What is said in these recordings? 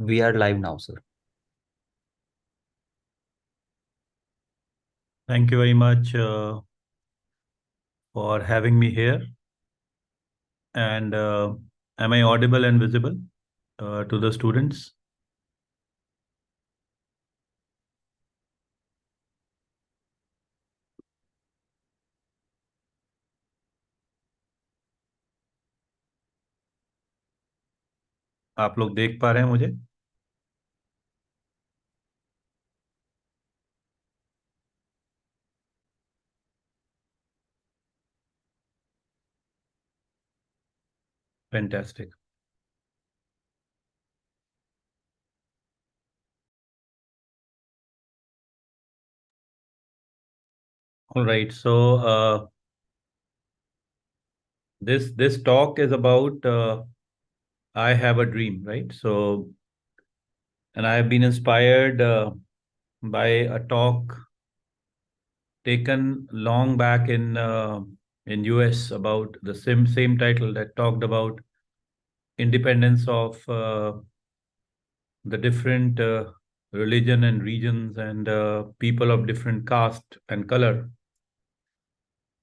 We are live now, sir. Thank you very much for having me here. And am I audible and visible to the students? आप लोग देख पा रहे हैं मुझे? Fantastic. All right. So this talk is about I have a dream, right? So, and I have been inspired by a talk taken long back in US about the same title that talked about independence of the different religion and regions and people of different caste and color,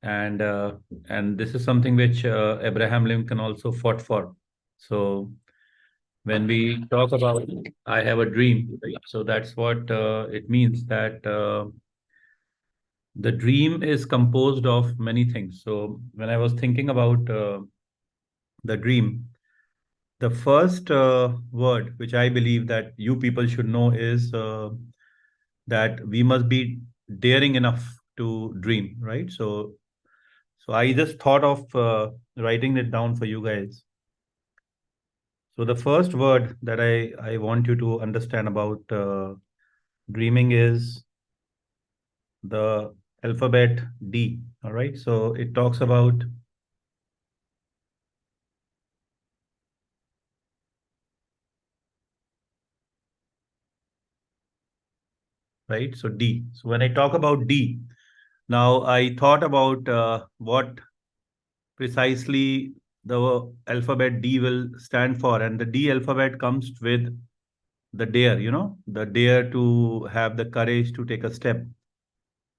and uh, and this is something which Abraham Lincoln also fought for. So when we talk about I have a dream, right? So that's what it means, that the dream is composed of many things. So when I was thinking about the dream, the first word which I believe that you people should know is that we must be daring enough to dream, right? So I just thought of writing it down for you guys. So the first word that I want you to understand about dreaming is the alphabet D. All right. So it talks about, right? So D. So when I talk about D, now I thought about what precisely the alphabet D will stand for, and the D alphabet comes with the dare, the dare to have the courage to take a step.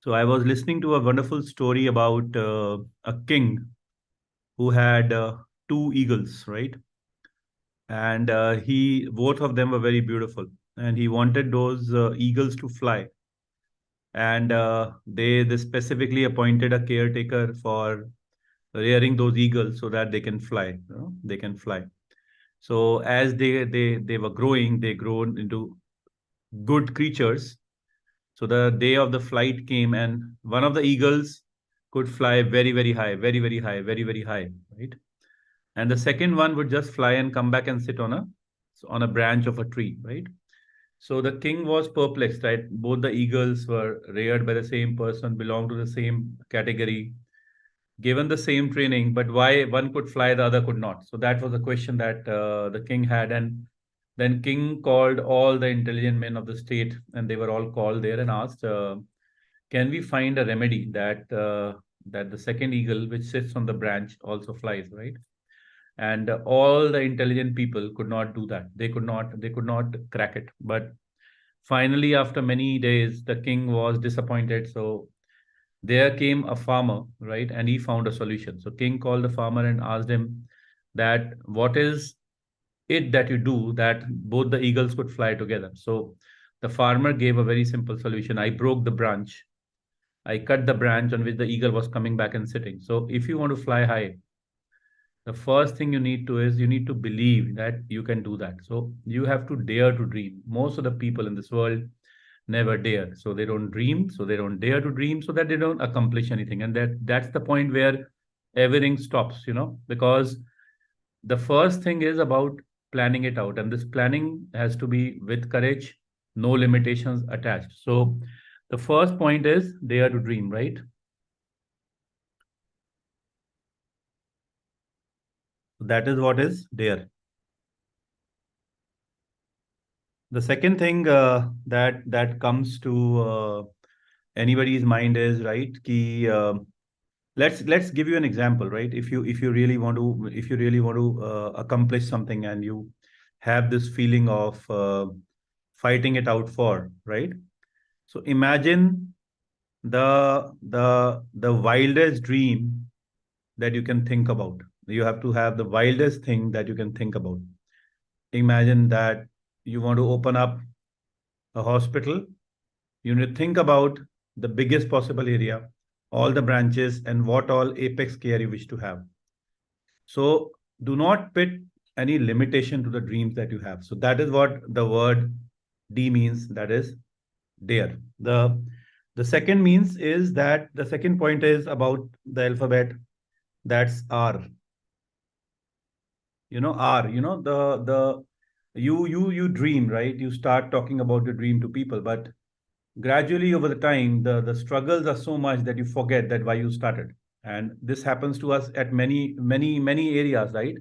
So I was listening to a wonderful story about a king who had two eagles, right? And he both of them were very beautiful, and he wanted those eagles to fly. And they specifically appointed a caretaker for rearing those eagles so that they can fly. They can fly. So as they were growing, they grown into good creatures. So the day of the flight came, and one of the eagles could fly very, very high, very, very high, very, very high, right? And the second one would just fly and come back and sit on a branch of a tree, right? So the king was perplexed, right? Both the eagles were reared by the same person, belonged to the same category, given the same training, but why one could fly, the other could not? So that was the question that the king had. And then king called all the intelligent men of the state, and they were all called there and asked, can we find a remedy that the second eagle, which sits on the branch, also flies, right? And all the intelligent people could not do that. They could not crack it. But finally, after many days, the king was disappointed. So there came a farmer, right? And he found a solution. So king called the farmer and asked him that what is it that you do that both the eagles could fly together? So the farmer gave a very simple solution. I broke the branch. I cut the branch on which the eagle was coming back and sitting. So if you want to fly high, the first thing you need to is you need to believe that you can do that. So you have to dare to dream. Most of the people in this world never dare. So they don't dream, so they don't dare to dream, so that they don't accomplish anything. And that's the point where everything stops, because the first thing is about planning it out. And this planning has to be with courage, no limitations attached. So the first point is dare to dream, right? That is what is dare. The second thing that comes to anybody's mind is, right, ki, let's give you an example, right? If you really want to accomplish something, and have this feeling of fighting it out for, right? So imagine the wildest dream that you can think about. You have to have the wildest thing that you can think about. Imagine that you want to open up a hospital. You need to think about the biggest possible area, all the branches, and what all apex care you wish to have. So do not put any limitation to the dreams that you have. So that is what the word D means. That is dare. The second means is that the second point is about the alphabet. That's R. R. You dream, right? You start talking about your dream to people, but gradually over the time, the struggles are so much that you forget that why you started. And this happens to us at many areas, right?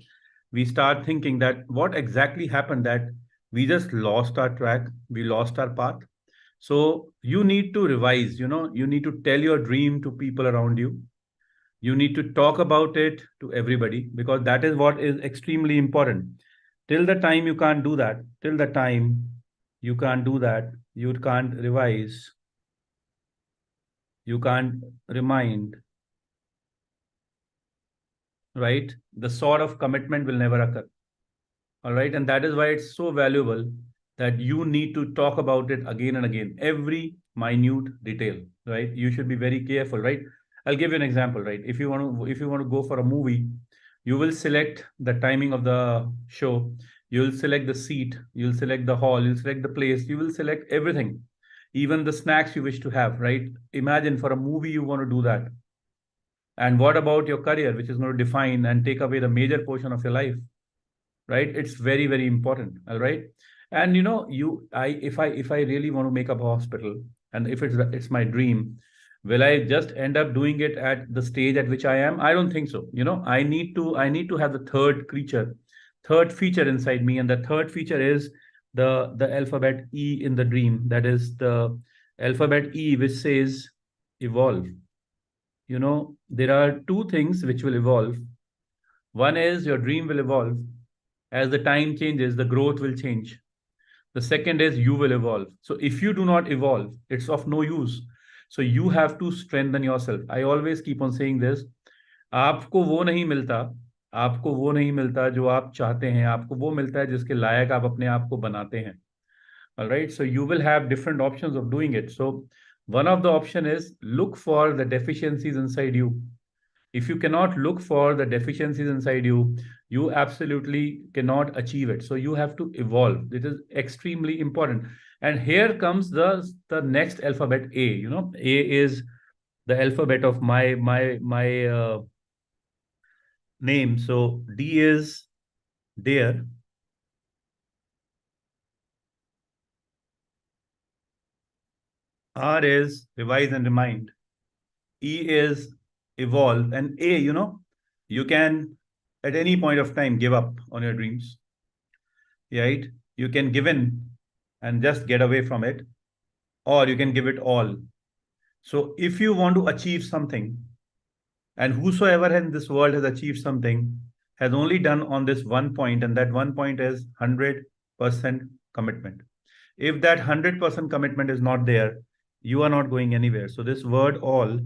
We start thinking that what exactly happened, that we just lost our track, we lost our path. So you need to revise, you need to tell your dream to people around you. You need to talk about it to everybody, because that is what is extremely important. Till the time you can't do that, till the time you can't do that, you can't revise, you can't remind, right? The sort of commitment will never occur. All right. And that is why it's so valuable that you need to talk about it again and again, every minute detail, right? You should be very careful, right? I'll give you an example, right? If you want to go for a movie, you will select the timing of the show, you'll select the seat, you'll select the hall, you'll select the place, you will select everything, even the snacks you wish to have, right? Imagine for a movie you want to do that. And what about your career, which is going to define and take away the major portion of your life, right? It's very important. All right. And if I really want to make up a hospital, and if it's my dream, will I just end up doing it at the stage at which I am? I don't think so. I need to have the third feature inside me, and the third feature is the alphabet E in the dream. That is the alphabet E, which says evolve. There are two things which will evolve. One is your dream will evolve. As the time changes, the growth will change. The second is you will evolve. So if you do not evolve, it's of no use. So you have to strengthen yourself. I always keep on saying this. आपको वो नहीं मिलता आपको वो नहीं मिलता जो आप चाहते हैं. आपको वो मिलता है जिसके लायक आप अपने आप को बनाते हैं. All right. So you will have different options of doing it. So one of the option is look for the deficiencies inside you. If you cannot look for the deficiencies inside you, you absolutely cannot achieve it. So you have to evolve. It is extremely important. And here comes the next alphabet A. A is the alphabet of my name. So D is dare. R is revise and remind. E is evolve. And A, you can at any point of time give up on your dreams, right? You can give in and just get away from it, or you can give it all. So if you want to achieve something, and whosoever in this world has achieved something has only done on this one point, and that one point is 100% commitment. If that 100% commitment is not there, you are not going anywhere. So this word all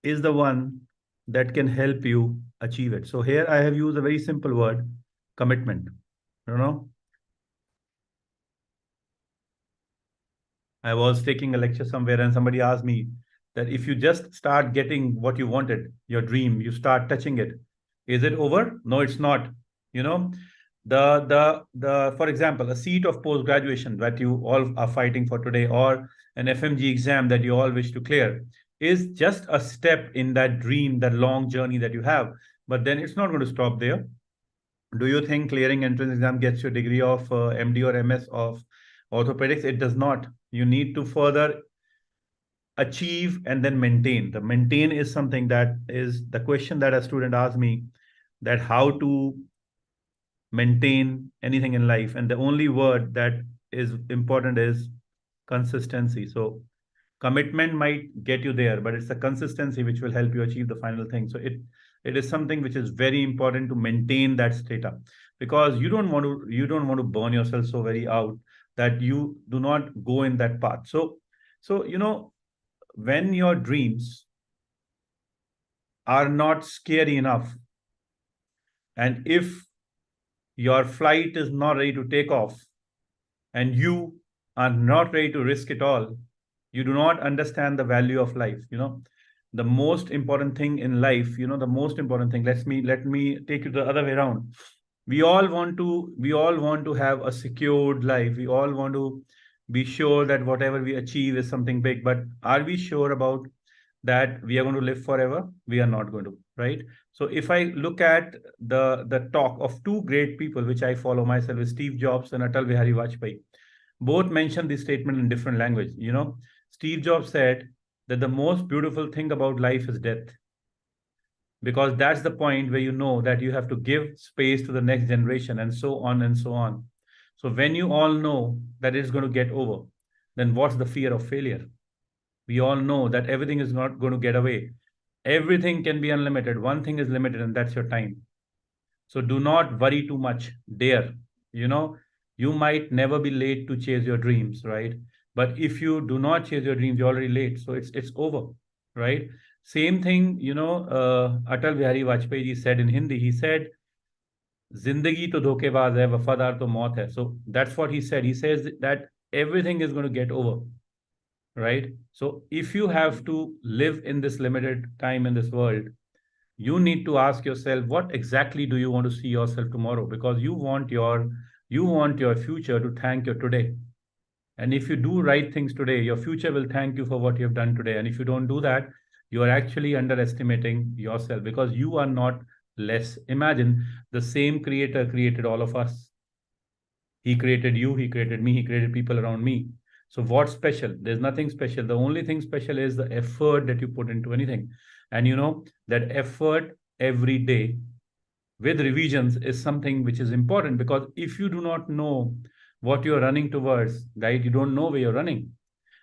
is the one that can help you achieve it. So here I have used a very simple word, commitment. I was taking a lecture somewhere and somebody asked me that if you just start getting what you wanted, your dream, you start touching it, is it over? No, it's not. You know, the for example, a seat of post graduation that you all are fighting for today, or an FMG exam that you all wish to clear, is just a step in that dream, that long journey that you have. But then it's not going to stop there. Do you think clearing entrance exam gets you a degree of MD or MS of orthopedics? It does not. You need to further achieve and then maintain. The maintain is something that is the question that a student asked me, that how to maintain anything in life. And the only word that is important is consistency. So commitment might get you there, but it's the consistency which will help you achieve the final thing. So It is something which is very important to maintain that state up, because you don't want to burn yourself so very out that you do not go in that path. So when your dreams are not scary enough, and if your flight is not ready to take off, and you are not ready to risk it all, you do not understand the value of life. The most important thing in life, the most important thing, let me take you the other way around. We all want to have a secured life. We all want to be sure that whatever we achieve is something big, but are we sure about that we are going to live forever? We are not going to, right? So if I look at the talk of two great people which I follow myself, is Steve Jobs and Atal Bihari Vajpayee. Both mention this statement in different language. Steve Jobs said that the most beautiful thing about life is death, because that's the point where you know that you have to give space to the next generation, and so on and so on. So when you all know that it's going to get over, then what's the fear of failure? We all know that everything is not going to get away. Everything can be unlimited. One thing is limited, and that's your time. So do not worry too much. Dare. You might never be late to chase your dreams, right? But if you do not chase your dreams, you're already late. So it's over, right? Same thing, Atal Bihari Vajpayee ji said in Hindi. He said, "Zindagi to धोखेबाज hai, वफादार to मौत hai." So that's what he said. He says that everything is going to get over, right? So if you have to live in this limited time in this world, you need to ask yourself, what exactly do you want to see yourself tomorrow? Because you want your future to thank your today. And if you do right things today, your future will thank you for what you have done today. And if you don't do that, you are actually underestimating yourself, because you are not less. Imagine the same creator created all of us. He created you, he created me, he created people around me. So what's special? There's nothing special. The only thing special is the effort that you put into anything. And that effort every day with revisions is something which is important, because if you do not know what you're running towards, right, you don't know where you're running.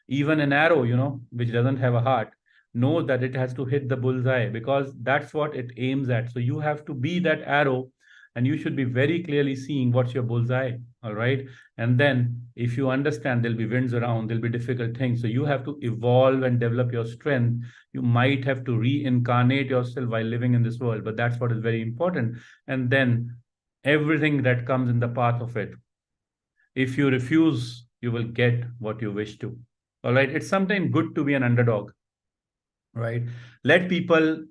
Even an arrow, which doesn't have a heart, knows that it has to hit the bullseye, because that's what it aims at. So you have to be that arrow, and you should be very clearly seeing what's your bullseye. All right. And then if you understand there'll be winds around, there'll be difficult things. So you have to evolve and develop your strength. You might have to reincarnate yourself while living in this world, but that's what is very important. And then everything that comes in the path of it, if you refuse, you will get what you wish to. All right. It's sometimes good to be an underdog, right? Let people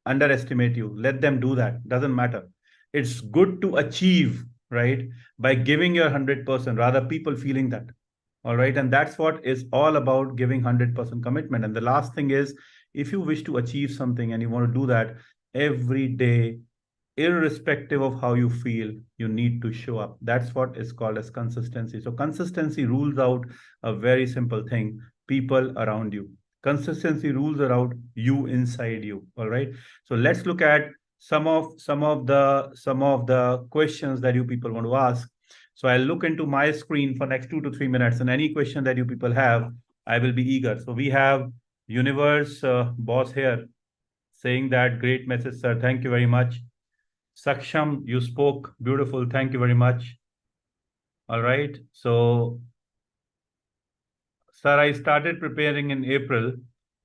underestimate you. Let them do that. Doesn't matter. It's good to achieve, right? By giving your 100%, rather people feeling that. All right. And that's what is all about, giving 100% commitment. And the last thing is, if you wish to achieve something and you want to do that every day, irrespective of how you feel, you need to show up. That's what is called as consistency. So consistency rules out a very simple thing: people around you. Consistency rules around you, inside you. All right. So let's look at some of the questions that you people want to ask. So I'll look into my screen for next 2 to 3 minutes, and any question that you people have, I will be eager. So we have Universe Boss here saying that great message, sir. Thank you very much. Saksham, you spoke beautiful. Thank you very much. All right. So, sir, I started preparing in April,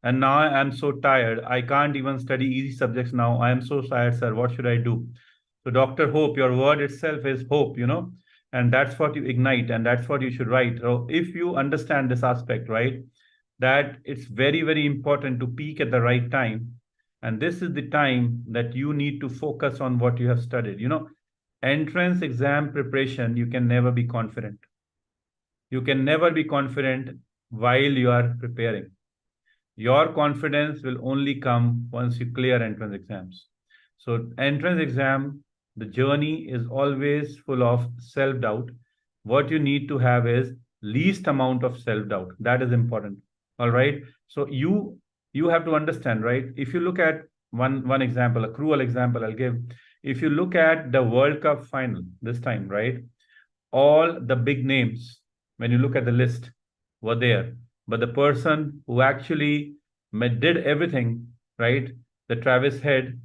and now I'm so tired. I can't even study easy subjects now. I am so tired, sir. What should I do? So, Dr. Hope, your word itself is hope, and that's what you ignite, and that's what you should write. So, if you understand this aspect, right, that it's very, very important to peak at the right time. And this is the time that you need to focus on what you have studied. Entrance exam preparation, you can never be confident. You can never be confident while you are preparing. Your confidence will only come once you clear entrance exams. So entrance exam, the journey is always full of self-doubt. What you need to have is least amount of self-doubt. That is important. All right. So you have to understand, right? If you look at one example, a cruel example I'll give. If you look at the World Cup final this time, right? All the big names, when you look at the list, were there. But the person who actually did everything, right? The Travis Head,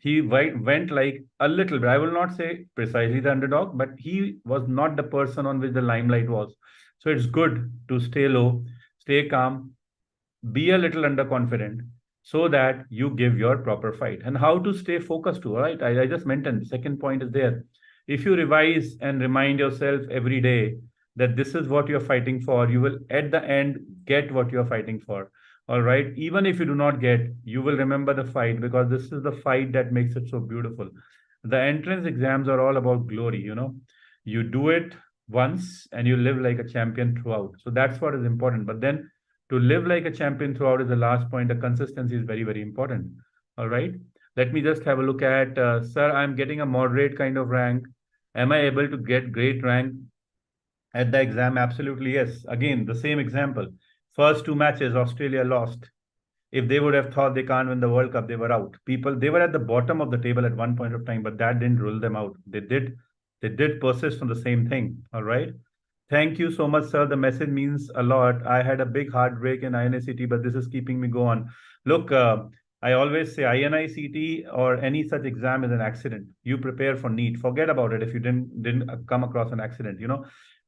he went like a little bit. I will not say precisely the underdog, but he was not the person on which the limelight was. So it's good to stay low, stay calm, be a little underconfident so that you give your proper fight. And how to stay focused too, right? I just mentioned the second point is there. If you revise and remind yourself every day that this is what you're fighting for, you will at the end get what you're fighting for. All right. Even if you do not get, you will remember the fight, because this is the fight that makes it so beautiful. The entrance exams are all about glory. You do it once and you live like a champion throughout. So that's what is important. But then to live like a champion throughout is the last point. The consistency is very, very important. All right. Let me just have a look at, sir, I'm getting a moderate kind of rank. Am I able to get great rank at the exam? Absolutely, yes. Again, the same example. First two matches, Australia lost. If they would have thought they can't win the World Cup, they were out. They were at the bottom of the table at one point of time, but that didn't rule them out. They did persist on the same thing. All right. Thank you so much, sir. The message means a lot. I had a big heartbreak in INICT, but this is keeping me going. Look, I always say INICT or any such exam is an accident. You prepare for NEET. Forget about it if you didn't come across an accident.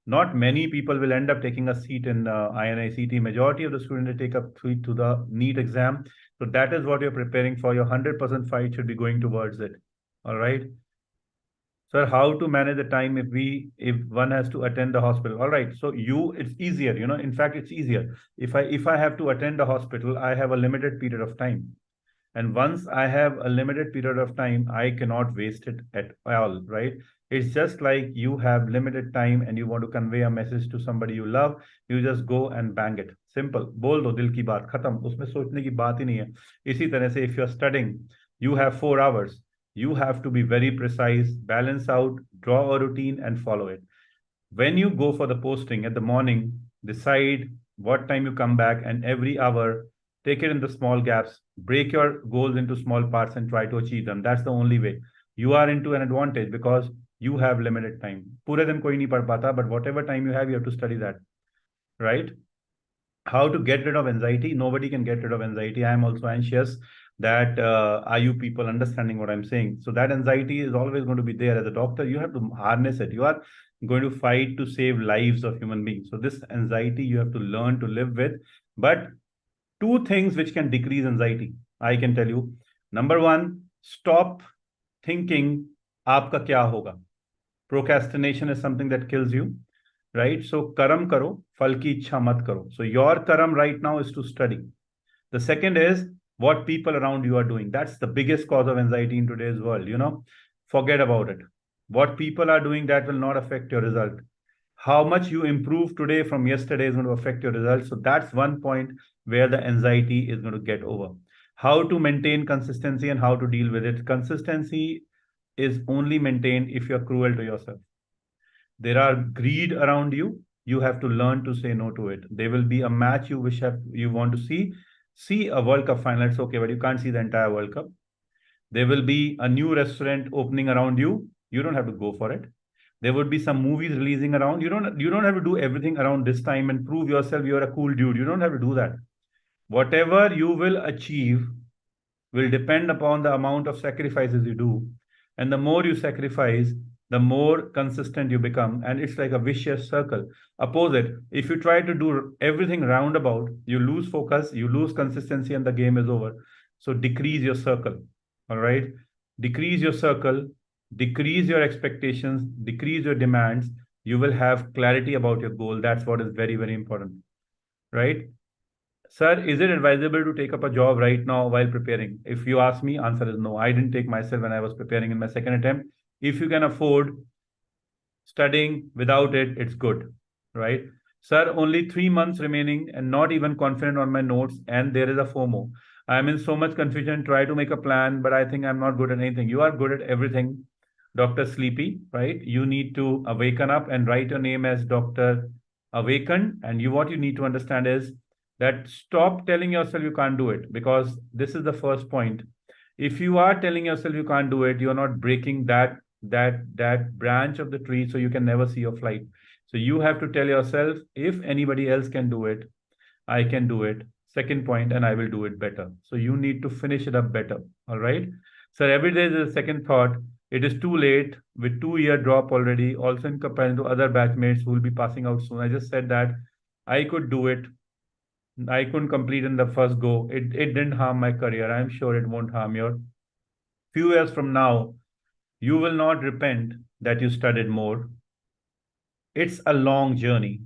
Not many people will end up taking a seat in INICT. Majority of the students will take a seat to the NEET exam. So that is what you're preparing for. Your 100% fight should be going towards it. All right. Sir, how to manage the time if one has to attend the hospital? All right. So it's easier. In fact, it's easier. If I have to attend the hospital, I have a limited period of time. And once I have a limited period of time, I cannot waste it at all, right? It's just like you have limited time and you want to convey a message to somebody you love, you just go and bang it. Simple. बोल दो दिल की बात खत्म. उसमें सोचने की बात ही नहीं है. इसी तरह से if you're studying, you have 4 hours. You have to be very precise, balance out, draw a routine and follow it. When you go for the posting at the morning, decide what time you come back, and every hour, take it in the small gaps, break your goals into small parts and try to achieve them. That's the only way. You are into an advantage because you have limited time. पूरे दिन कोई नहीं पढ़ पाता, but whatever time you have to study that, right? How to get rid of anxiety? Nobody can get rid of anxiety. I am also anxious. That are you people understanding what I'm saying? So that anxiety is always going to be there. As a doctor, you have to harness it. You are going to fight to save lives of human beings. So this anxiety you have to learn to live with. But 2 things which can decrease anxiety, I can tell you. Number 1, stop thinking aapka kya hoga. Procrastination is something that kills you, right? So karam karo, phal ki ichha mat karo. So your karam right now is to study. The second is what people around you are doing. That's the biggest cause of anxiety in today's world. Forget about it. What people are doing, that will not affect your result. How much you improve today from yesterday is going to affect your results. So that's one point where the anxiety is going to get over. How to maintain consistency and how to deal with it. Consistency is only maintained if you're cruel to yourself. There are greed around you. You have to learn to say no to it. There will be a match you want to see a World Cup final. It's okay, but you can't see the entire World Cup. There will be a new restaurant opening around you. You don't have to go for it. There would be some movies releasing around. You don't have to do everything around this time and prove yourself you're a cool dude. You don't have to do that. Whatever you will achieve will depend upon the amount of sacrifices you do. And the more you sacrifice, the more consistent you become. And it's like a vicious circle. Opposite, if you try to do everything roundabout, you lose focus, you lose consistency, and the game is over. So decrease your circle. All right. Decrease your circle, decrease your expectations, decrease your demands. You will have clarity about your goal. That's what is very, very important. Right? Sir, is it advisable to take up a job right now while preparing? If you ask me, answer is no. I didn't take myself when I was preparing in my second attempt. If you can afford studying without it, it's good, right? Sir, only 3 months remaining and not even confident on my notes, and there is a FOMO. I'm in so much confusion, try to make a plan, but I think I'm not good at anything. You are good at everything, Dr. Sleepy, right? You need to awaken up and write your name as Dr. Awaken. And what you need to understand is that stop telling yourself you can't do it, because this is the first point. If you are telling yourself you can't do it, you're not breaking that branch of the tree, so you can never see your flight. So you have to tell yourself, if anybody else can do it, I can do it. Second point, and I will do it better. So you need to finish it up better. All right. Sir, every day is a second thought. It is too late with 2 year drop already, also in comparison to other batchmates who will be passing out soon. I just said that I could do it. I couldn't complete in the first go. It didn't harm my career. I'm sure it won't harm your. Few years from now, you will not repent that you studied more. It's a long journey.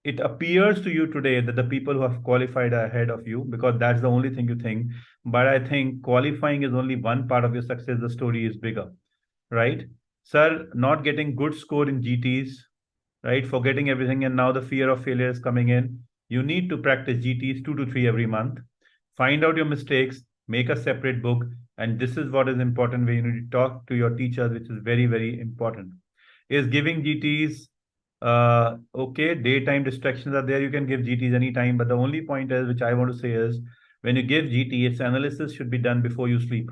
It appears to you today that the people who have qualified are ahead of you because that's the only thing you think. But I think qualifying is only one part of your success. The story is bigger, right? Sir, not getting good score in GTs, right? Forgetting everything, and now the fear of failure is coming in. You need to practice GTs 2 to 3 every month. Find out your mistakes, make a separate book, and this is what is important where you need to talk to your teachers, which is very, very important. Is giving GTs okay, daytime distractions are there. You can give GTs anytime, but the only point is, which I want to say is, when you give GT, its analysis should be done before you sleep.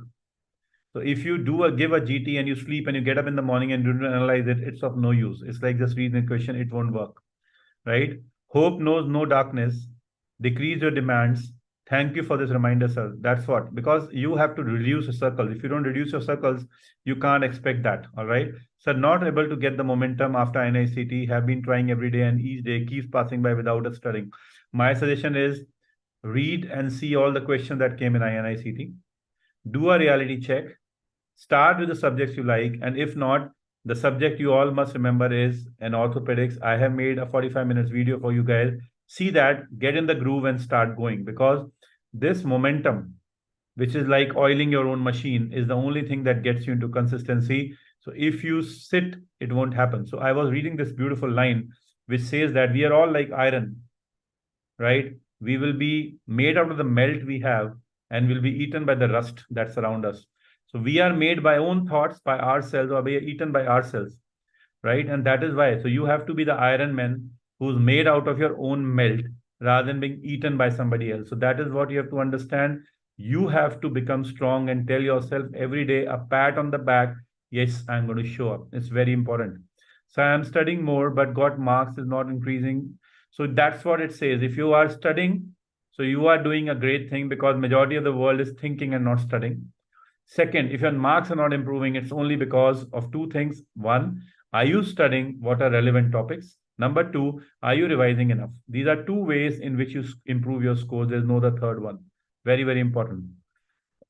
So if you give a GT and you sleep and you get up in the morning and don't analyze it, it's of no use. It's like just reading the question, it won't work, right? Hope knows no darkness. Decrease your demands. Thank you for this reminder, sir. That's what, because you have to reduce your circles. If you don't reduce your circles, you can't expect that. All right. So not able to get the momentum after NICT, have been trying every day and each day keeps passing by without a studying. My suggestion is read and see all the questions that came in NICT. Do a reality check. Start with the subjects you like. And if not, the subject you all must remember is an orthopedics. I have made a 45 minutes video for you guys. See that, get in the groove and start going, because this momentum, which is like oiling your own machine, is the only thing that gets you into consistency. So if you sit, it won't happen. So I was reading this beautiful line which says that we are all like iron, right? We will be made out of the melt we have and will be eaten by the rust that surround us. So we are made by own thoughts, by ourselves, or we are eaten by ourselves, right? And that is why. So you have to be the Iron Man who's made out of your own melt rather than being eaten by somebody else. So that is what you have to understand. You have to become strong and tell yourself every day a pat on the back. Yes, I'm going to show up. It's very important. So I'm studying more, but got marks is not increasing. So that's what it says. If you are studying, so you are doing a great thing, because majority of the world is thinking and not studying. Second, if your marks are not improving, it's only because of two things. One, are you studying what are relevant topics? Number two, are you revising enough? These are two ways in which you improve your scores. There's no the third one. Very, very important.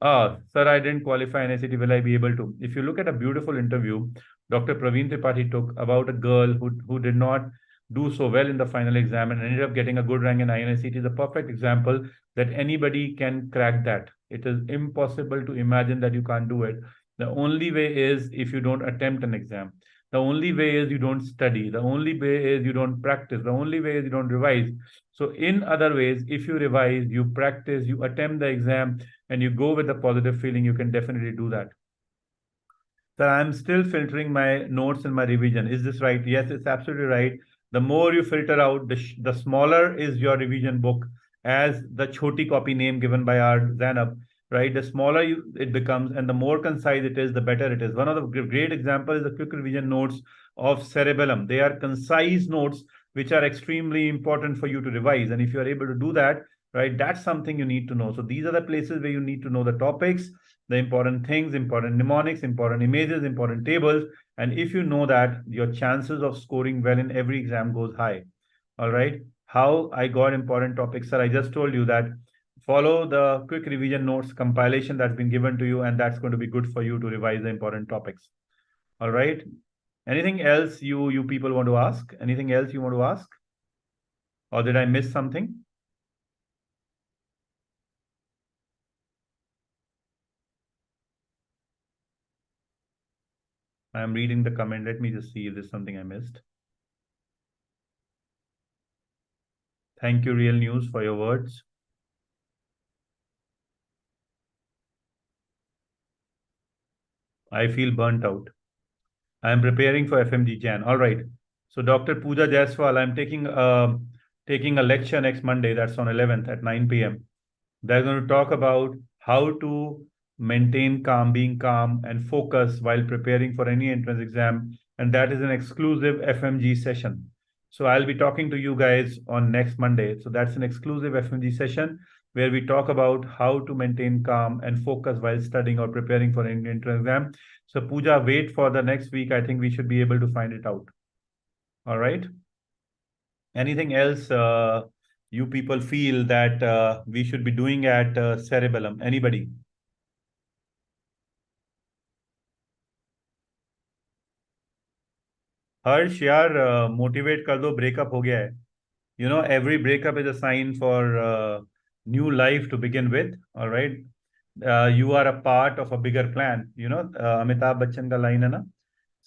Sir, I didn't qualify NICT. Will I be able to? If you look at a beautiful interview Dr. Praveen Tripathi took about a girl who did not do so well in the final exam and ended up getting a good rank in INICT, is a perfect example that anybody can crack that. It is impossible to imagine that you can't do it. The only way is if you don't attempt an exam. The only way is you don't study. The only way is you don't practice. The only way is you don't revise. So in other ways, if you revise, you practice, you attempt the exam, and you go with a positive feeling, you can definitely do that. So I'm still filtering my notes and my revision. Is this right? Yes, it's absolutely right. The more you filter out, the smaller is your revision book, as the choti copy name given by our Zainab, right? The smaller it becomes and the more concise it is, the better it is. One of the great examples is the quick revision notes of Cerebellum. They are concise notes which are extremely important for you to revise. And if you are able to do that, right, that's something you need to know. So these are the places where you need to know the topics, the important things, important mnemonics, important images, important tables. And if you know that, your chances of scoring well in every exam goes high. All right. How I got important topics, sir? I just told you that follow the quick revision notes compilation that's been given to you, and that's going to be good for you to revise the important topics. All right. Anything else you people want to ask? Anything else you want to ask? Or did I miss something? I am reading the comment. Let me just see if there's something I missed. Thank you, Real News, for your words. I feel burnt out. I am preparing for FMG Jan. All right. So Dr. Pooja Jaiswal, I'm taking a lecture next Monday. That's on 11th at 9 p.m. They're going to talk about how to maintain calm, being calm and focus while preparing for any entrance exam. And that is an exclusive FMG session. So I'll be talking to you guys on next Monday. So that's an exclusive FMG session. where we talk about how to maintain calm and focus while studying or preparing for an entrance exam. So Pooja, wait for the next week. I think we should be able to find it out. All right. Anything else you people feel that we should be doing at Cerebellum? Anybody? हर्ष यार motivate कर दो breakup हो गया है you know every breakup is a sign for new life to begin with. All right. You are a part of a bigger plan, you know. Amitabh Bachchan का line है ना.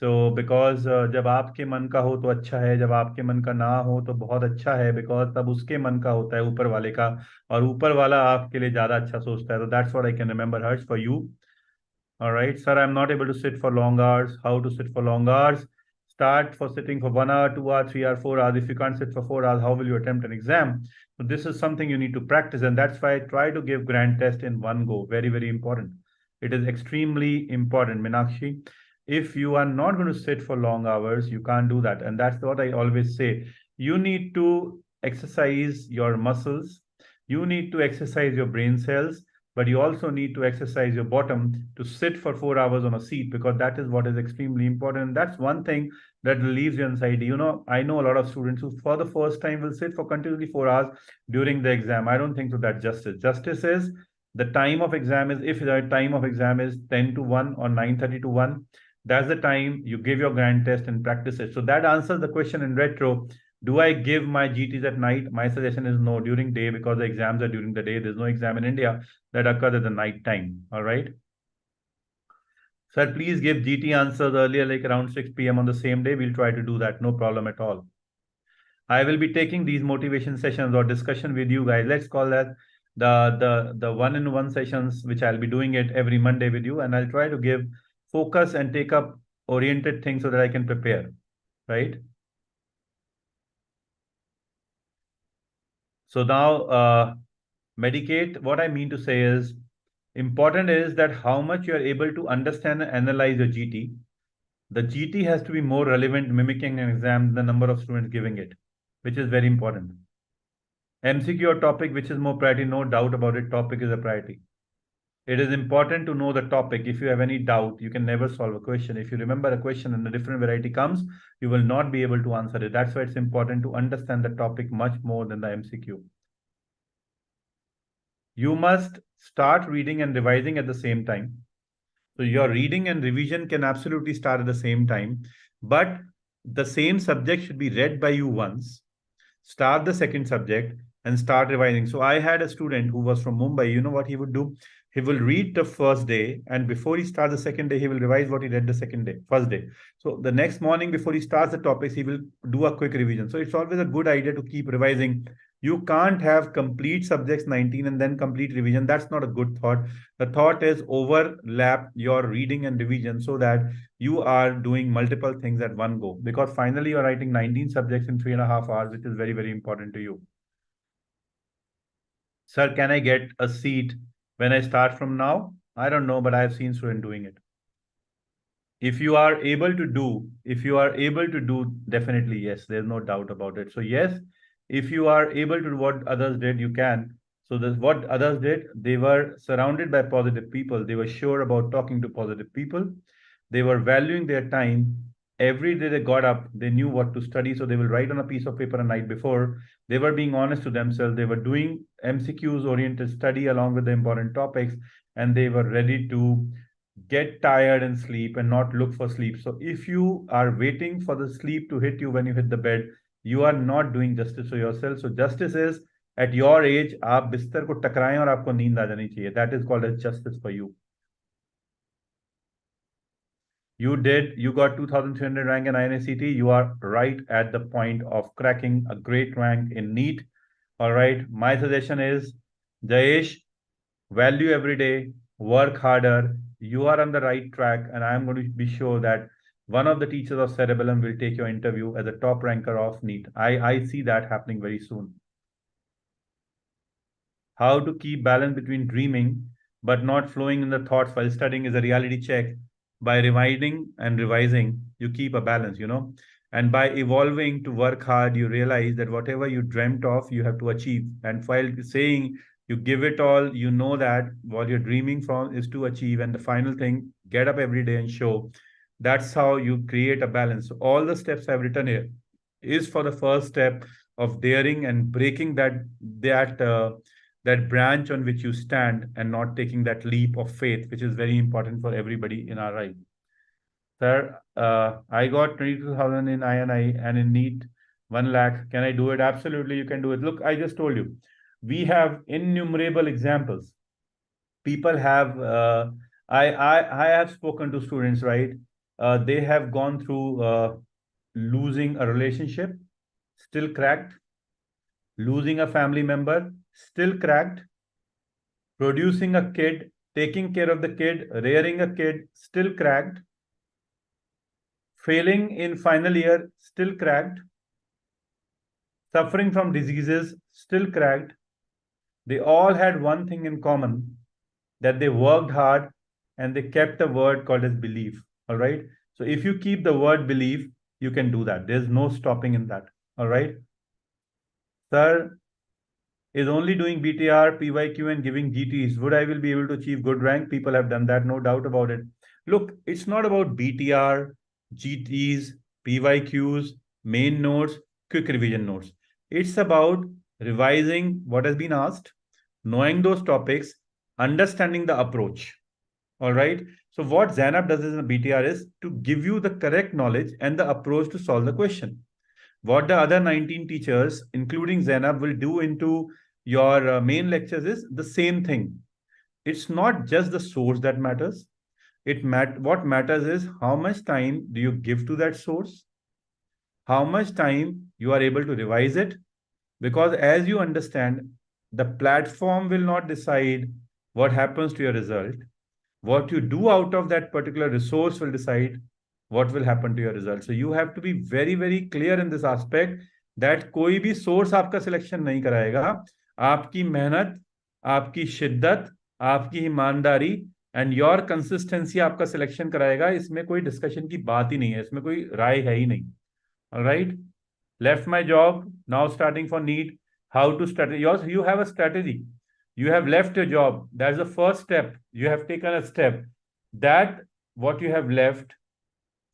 So because जब आपके मन का हो तो अच्छा है, जब आपके मन का ना हो तो बहुत अच्छा है, because तब उसके मन का होता है ऊपर वाले का, और ऊपर वाला आपके लिए ज्यादा अच्छा सोचता है. तो that's what I can remember, Harsh, for you. All right, sir, I'm not able to sit for long hours. How to sit for long hours? Start for sitting for 1 hour, 2 hours, 3 hours, 4 hours. If you can't sit for 4 hours, how will you attempt an exam? So this is something you need to practice, and that's why I try to give grand test in one go. Very, very important. It is extremely important, Minakshi. If you are not going to sit for long hours, you can't do that. And that's what I always say. You need to exercise your muscles. You need to exercise your brain cells, but you also need to exercise your bottom to sit for 4 hours on a seat, because that is what is extremely important. And that's one thing that relieves your anxiety. You know, I know a lot of students who for the first time will sit for continuously 4 hours during the exam. I don't think so that justice. Justice is the time of exam is, if the time of exam is 10 to 1 or 9:30 to 1, that's the time you give your grand test and practice it. So that answers the question in retro. Do I give my GTs at night? My suggestion is no, during day, because the exams are during the day. There's no exam in India that occurs at the night time. All right. Sir, please give GT answers earlier, like around 6 p.m. on the same day. We'll try to do that. No problem at all. I will be taking these motivation sessions or discussion with you guys. Let's call that the one-in-one sessions, which I'll be doing it every Monday with you, and I'll try to give focus and take up oriented things so that I can prepare. Right. So now, medicate. What I mean to say is, important is that how much you are able to understand and analyze your GT. The GT has to be more relevant, mimicking an exam, than the number of students giving it, which is very important. MCQ or topic, which is more priority, no doubt about it. Topic is a priority. It is important to know the topic. If you have any doubt, you can never solve a question. If you remember a question and a different variety comes, you will not be able to answer it. That's why it's important to understand the topic much more than the MCQ. You must start reading and revising at the same time. So your reading and revision can absolutely start at the same time, but the same subject should be read by you once, start the second subject, and start revising. So I had a student who was from Mumbai. You know what he would do? He will read the first day, and before he starts the second day, he will revise what he read the first day. So the next morning, before he starts the topics, he will do a quick revision. So it's always a good idea to keep revising. You can't have complete subjects 19 and then complete revision. That's not a good thought. The thought is overlap your reading and revision so that you are doing multiple things at one go, because finally you're writing 19 subjects in 3.5 hours, which is very, very important to you. Sir, can I get a seat when I start from now? I don't know, but I have seen students doing it. If you are able to do, definitely yes, there's no doubt about it. So yes, if you are able to do what others did, you can. So this what others did, they were surrounded by positive people. They were sure about talking to positive people. They were valuing their time. Every day they got up, they knew what to study. So they will write on a piece of paper a night before. They were being honest to themselves. They were doing MCQs oriented study along with the important topics, and they were ready to get tired and sleep and not look for sleep. So if you are waiting for the sleep to hit you when you hit the bed, you are not doing justice to yourself. So justice is at your age, आप बिस्तर को टकराएं और आपको नींद आ जानी चाहिए. That is called as justice for you. You got 2300 rank in INACT. You are right at the point of cracking a great rank in NEET. All right. My suggestion is, Jayesh, value every day, work harder. You are on the right track, and I am going to be sure that one of the teachers of Cerebellum will take your interview as a top ranker of NEET. I see that happening very soon. How to keep balance between dreaming but not flowing in the thoughts while studying is a reality check. By rewinding and revising, you keep a balance, you know. And by evolving to work hard, you realize that whatever you dreamt of, you have to achieve. And while saying You give it all. You know that what you're dreaming from is to achieve. And the final thing, get up every day and show. That's how you create a balance. So all the steps I've written here is for the first step of daring and breaking that branch on which you stand and not taking that leap of faith, which is very important for everybody in our life. Sir, I got 22,000 in INI and in NEET 1 lakh. Can I do it? Absolutely, you can do it. Look, I just told you, we have innumerable examples. People have, I have spoken to students, right? They have gone through losing a relationship, still cracked, losing a family member, still cracked, producing a kid, taking care of the kid, rearing a kid, still cracked, failing in final year, still cracked, suffering from diseases, still cracked. They all had one thing in common, that they worked hard and they kept a word called as belief. All right. So if you keep the word belief, you can do that. There's no stopping in that. All right. Sir, is only doing BTR, PYQ, and giving GTs. Would I will be able to achieve good rank? People have done that, no doubt about it. Look, it's not about BTR, GTs, PYQs, main notes, quick revision notes. It's about revising what has been asked, knowing those topics, understanding the approach. All right. So what Zainab does in the BTR is to give you the correct knowledge and the approach to solve the question. What the other 19 teachers, including Zainab, will do into your main lectures is the same thing. It's not just the source that matters. What matters is how much time do you give to that source, how much time you are able to revise it, because as you understand, the platform will not decide what happens to your result. What you do out of that particular resource will decide what will happen to your result. So you have to be very, very clear in this aspect that कोई भी source आपका selection नहीं कराएगा. आपकी मेहनत, आपकी शिद्दत, आपकी ईमानदारी and your consistency आपका selection कराएगा. इसमें कोई discussion की बात ही नहीं है. इसमें कोई राय है ही नहीं. All right. Left my job, now starting for NEET. How to study? You have a strategy. You have left your job. That's the first step. You have taken a step. That what you have left,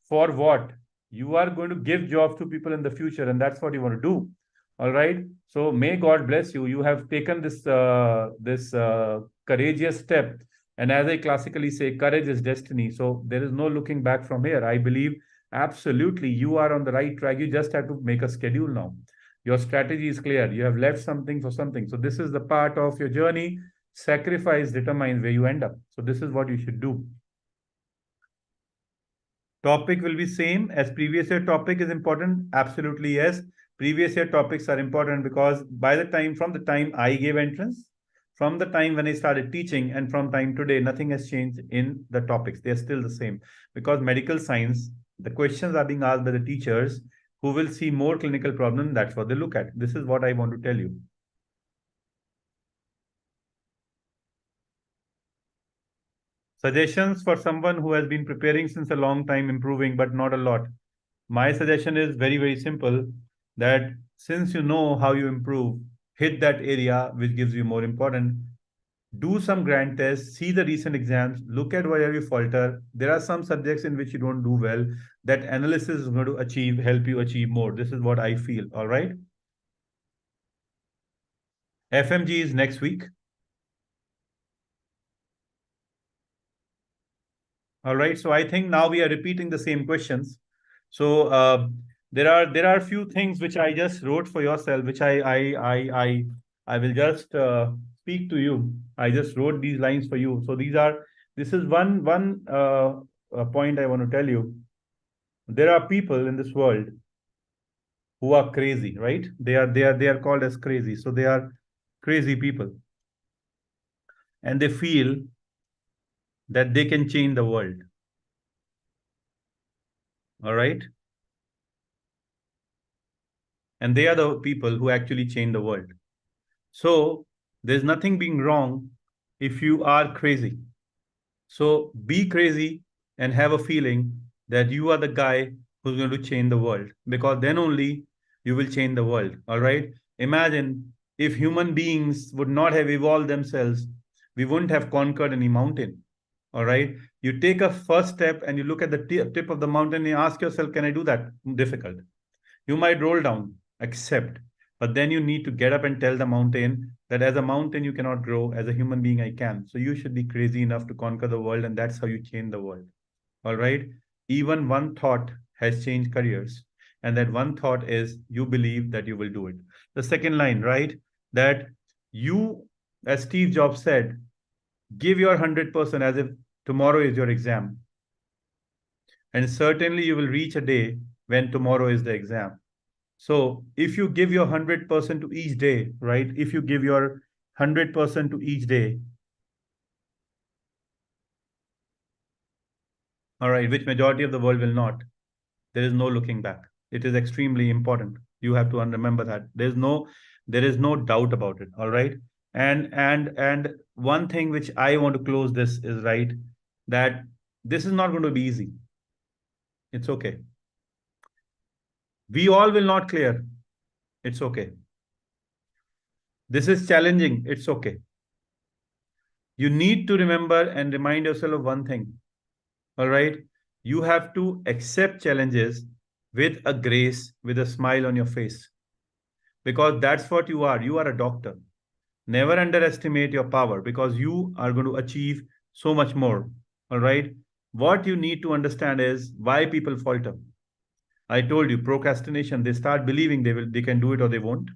for what? You are going to give jobs to people in the future, and that's what you want to do. All right. So may God bless you. You have taken this courageous step. And as I classically say, courage is destiny. So there is no looking back from here. I believe absolutely you are on the right track. You just have to make a schedule now. Your strategy is clear. You have left something for something. So this is the part of your journey. Sacrifice determines where you end up. So this is what you should do. Topic will be same as previous year. Topic is important. Absolutely yes. Previous year topics are important because from the time I gave entrance, from the time when I started teaching, and from time today, nothing has changed in the topics. They're still the same because medical science, the questions are being asked by the teachers who will see more clinical problem. That's what they look at. This is what I want to tell you. Suggestions for someone who has been preparing since a long time, improving, but not a lot. My suggestion is very, very simple, that since you know how you improve, hit that area which gives you more important. Do some grand tests, see the recent exams, look at where you falter. There are some subjects in which you don't do well. That analysis is going to help you achieve more. This is what I feel. All right. FMG is next week. All right. So I think now we are repeating the same questions. So there are a few things which I just wrote for yourself, which I will just speak to you. I just wrote these lines for you. So this is one point I want to tell you. There are people in this world who are crazy, right? They are called as crazy. So they are crazy people, and they feel that they can change the world. All right. And they are the people who actually change the world. So there's nothing being wrong if you are crazy. So be crazy and have a feeling that you are the guy who's going to change the world, because then only you will change the world. All right. Imagine If human beings would not have evolved themselves, we wouldn't have conquered any mountain. All right. You take a first step and you look at the tip of the mountain and you ask yourself, can I do that? Difficult. You might roll down, accept. But then you need to get up and tell the mountain that as a mountain you cannot grow, as a human being I can. So you should be crazy enough to conquer the world, and that's how you change the world. All right. Even one thought has changed careers. And that one thought is you believe that you will do it. The second line, right? That you, as Steve Jobs said, give your 100% as if tomorrow is your exam. And certainly you will reach a day when tomorrow is the exam. So if you give your 100% to each day, right? If you give your 100% to each day, all right, which majority of the world will not, there is no looking back. It is extremely important. You have to remember that. There is no doubt about it. All right. And one thing which I want to close this is, right, that this is not going to be easy. It's okay. We all will not clear. It's okay. This is challenging. It's okay. You need to remember and remind yourself of one thing. All right. You have to accept challenges with a grace, with a smile on your face, because that's what you are. You are a doctor. Never underestimate your power, because you are going to achieve so much more. All right. What you need to understand is why people falter. I told you, procrastination, they start believing they can do it or they won't.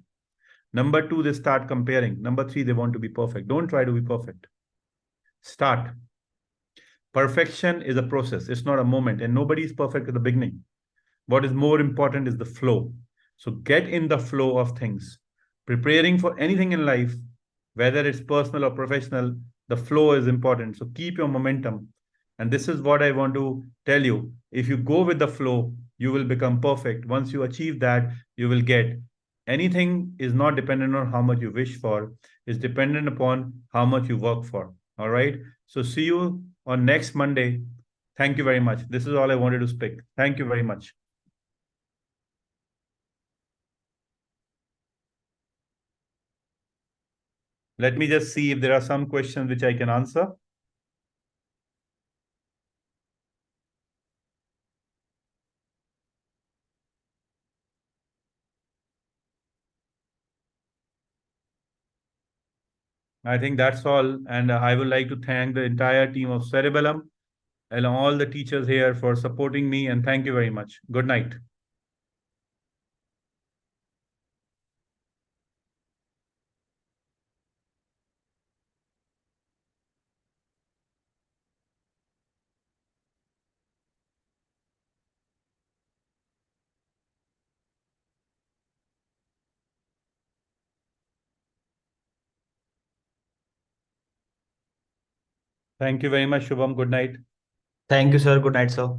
Number two, they start comparing. Number three, they want to be perfect. Don't try to be perfect. Start. Perfection is a process, it's not a moment, and nobody is perfect at the beginning. What is more important is the flow. So get in the flow of things. Preparing for anything in life, whether it's personal or professional, the flow is important. So keep your momentum. And this is what I want to tell you. If you go with the flow, you will become perfect. Once you achieve that, you will get. Anything is not dependent on how much you wish for, it's dependent upon how much you work for. All right. So see you on next Monday. Thank you very much. This is all I wanted to speak. Thank you very much. Let me just see if there are some questions which I can answer. I think that's all. And I would like to thank the entire team of Cerebellum and all the teachers here for supporting me. And thank you very much. Good night. Thank you very much, Shubham. Good night. Thank you, sir. Good night, sir.